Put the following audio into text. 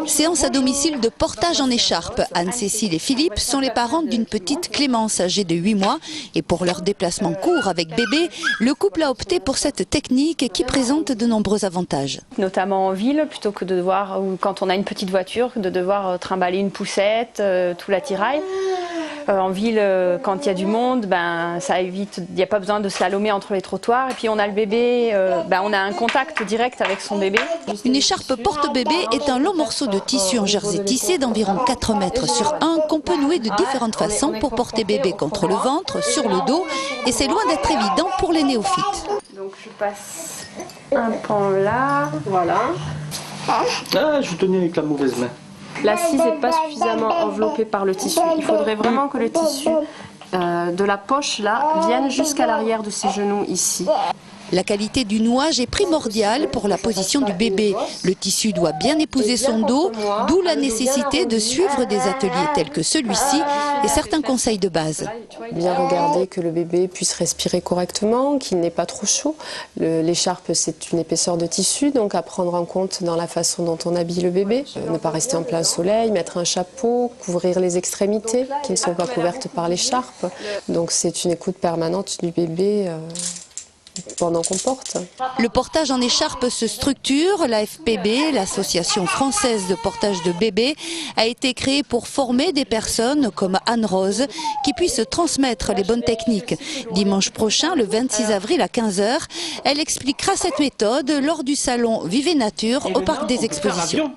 Séance à domicile de portage en écharpe. Anne-Cécile et Philippe sont les parents d'une petite Clémence âgée de 8 mois. Et pour leur déplacement court avec bébé, le couple a opté pour cette technique qui présente de nombreux avantages. Notamment en ville, plutôt que de devoir, ou quand on a une petite voiture, de devoir trimballer une poussette, tout l'attirail. En ville, quand il y a du monde, ça évite, il n'y a pas besoin de slalomer entre les trottoirs. Et puis on a le bébé, on a un contact direct avec son bébé. Une écharpe porte-bébé est un long morceau de tissu en jersey tissé d'environ 4 mètres sur 1 qu'on peut nouer de différentes façons pour porter bébé contre le ventre, sur le dos. Et c'est loin d'être évident pour les néophytes. Donc je passe un pan là. Voilà. Ah, je tenais avec la mauvaise main. L'assise n'est pas suffisamment enveloppée par le tissu. Il faudrait vraiment que le tissu de la poche là vienne jusqu'à l'arrière de ses genoux ici. La qualité du nouage est primordiale pour la position du bébé. Le tissu doit bien épouser son dos, d'où la nécessité de suivre des ateliers tels que celui-ci et certains conseils de base. Bien regarder que le bébé puisse respirer correctement, qu'il n'ait pas trop chaud. L'écharpe, c'est une épaisseur de tissu, donc à prendre en compte dans la façon dont on habille le bébé. Ne pas rester en plein soleil, mettre un chapeau, couvrir les extrémités qui ne sont pas couvertes par l'écharpe. Donc c'est une écoute permanente du bébé pendant qu'on porte. Le portage en écharpe se structure. La FPB, l'Association française de portage de bébés, a été créée pour former des personnes comme Anne-Rose qui puissent transmettre les bonnes techniques. Dimanche prochain, le 26 avril à 15 h, elle expliquera cette méthode lors du salon Vivez Nature au Parc des Expositions.